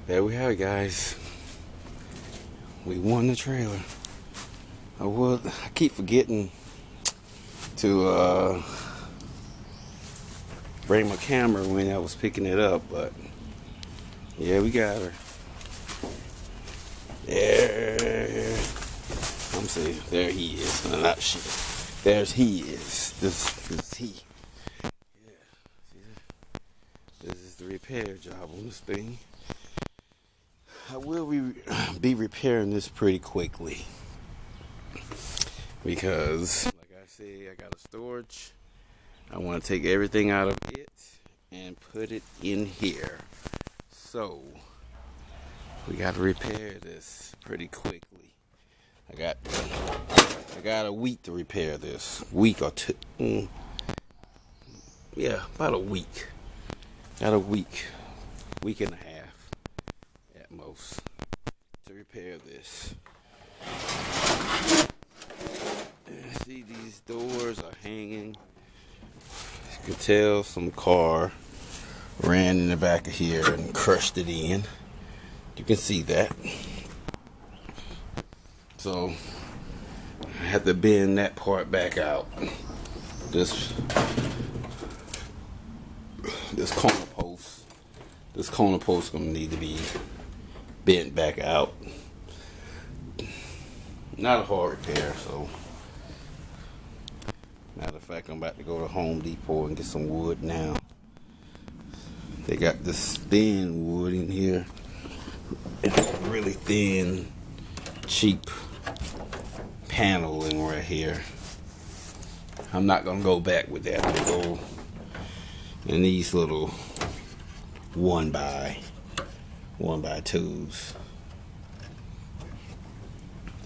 There we have it, guys. We won the trailer. I keep forgetting to bring my camera when I was picking it up, but yeah, we got her. There. I'm saying, there he is. No, not she. There's he is. This is he. Yeah. See, this is the repair job on this thing. I will be repairing this pretty quickly because, like I said, I got a storage. I want to take everything out of it and put it in here. So we got to repair this pretty quickly. I got a week to repair this. Week or two. Yeah, about a week. Got a week and a half at most to repair this. See, these doors are hanging. You can tell some car ran in the back of here and crushed it in. You can see that. So I have to bend that part back out. This corner post gonna need to be bent back out. Not a hard repair, so matter of fact, I'm about to go to Home Depot and get some wood now. They got this thin wood in here. It's really thin, cheap paneling right here. I'm not gonna go back with that. I'm gonna go in these little 1x2s.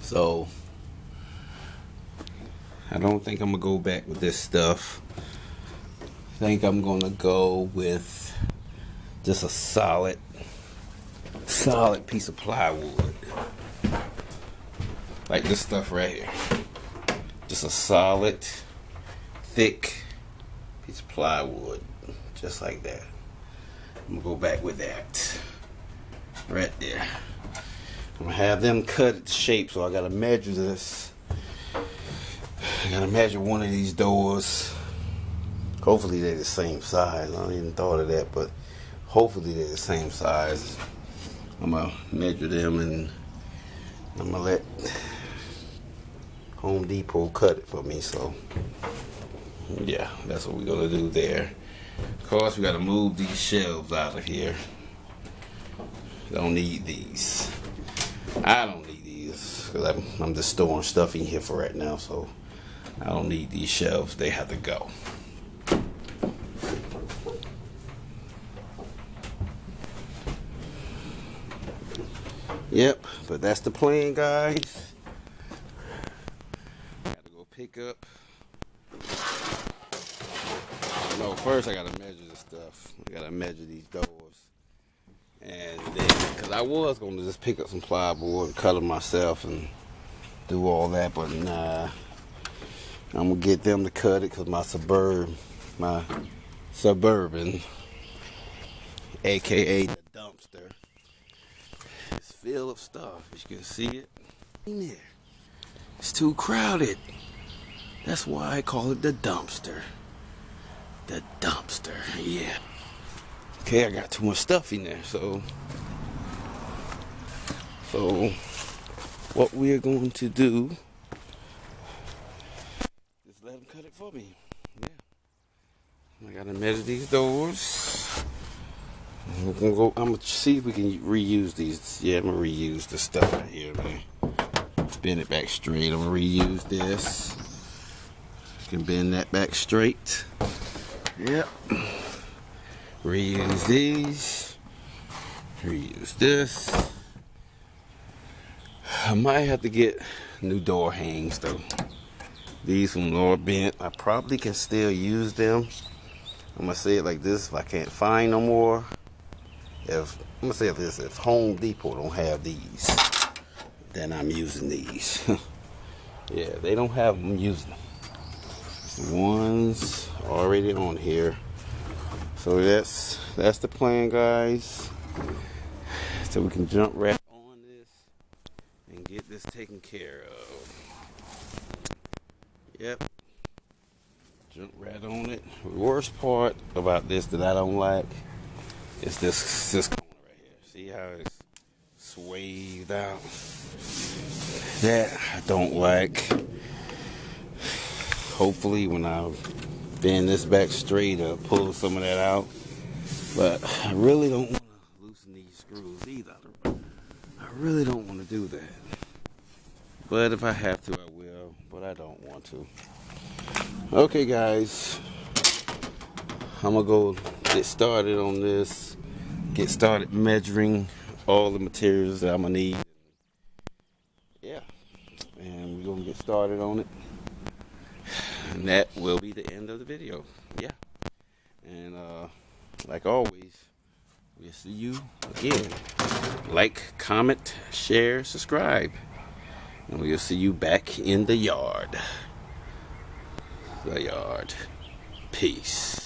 So I don't think I'm gonna go back with this stuff. I think I'm gonna go with just a solid piece of plywood, like this stuff right here. Just a solid, thick piece of plywood, just like that. I'm gonna go back with that right there. I'm gonna have them cut it to shape, so I gotta measure this. I gotta measure one of these doors. Hopefully they're the same size. I don't even thought of that, but hopefully they're the same size. I'm gonna measure them and I'm gonna let Home Depot cut it for me. So yeah, that's what we're gonna do there. Of course, we gotta move these shelves out of here. Don't need these. I don't need these because I'm just storing stuff in here for right now. So I don't need these shelves. They have to go. Yep, but that's the plan, guys. Gotta go pick up. No, first I gotta measure this stuff. I gotta measure these doors. And then, because I was gonna just pick up some plywood and cut them myself and do all that, but nah. I'm gonna get them to cut it because my Suburban, aka the dumpster, is full of stuff. As you can see it in there. It's too crowded. That's why I call it the dumpster. The dumpster, yeah. Okay, I got too much stuff in there, so what we're going to do is let them cut it for me. Yeah. I gotta measure these doors. I'm gonna see if we can reuse these. Yeah, I'm gonna reuse this stuff right here, man. Bend it back straight. I'm gonna reuse this. Can bend that back straight. Yep. Reuse these. Reuse this. I might have to get new door hangs though. These from Laura Bent. I probably can still use them. I'm gonna say it like this: if I can't find no more, I'm gonna say this: if Home Depot don't have these, then I'm using these. Yeah, they don't have them. I'm using them. The ones already on here. So that's the plan, guys. so we can jump right on this and get this taken care of. Yep. Jump right on it. The worst part about this that I don't like is this corner right here. See how it's swayed out? That I don't like. Hopefully when I bend this back straight, I'll pull some of that out. But I really don't want to loosen these screws either. I really don't want to do that. But if I have to, I will. But I don't want to. Okay, guys. I'm going to go get started on this. Get started measuring all the materials that I'm going to need. Yeah. And we're going to get started on it. And that will be the end of the video. Yeah. And like always, we'll see you again. Like, comment, share, subscribe. And we'll see you back in the yard. Peace.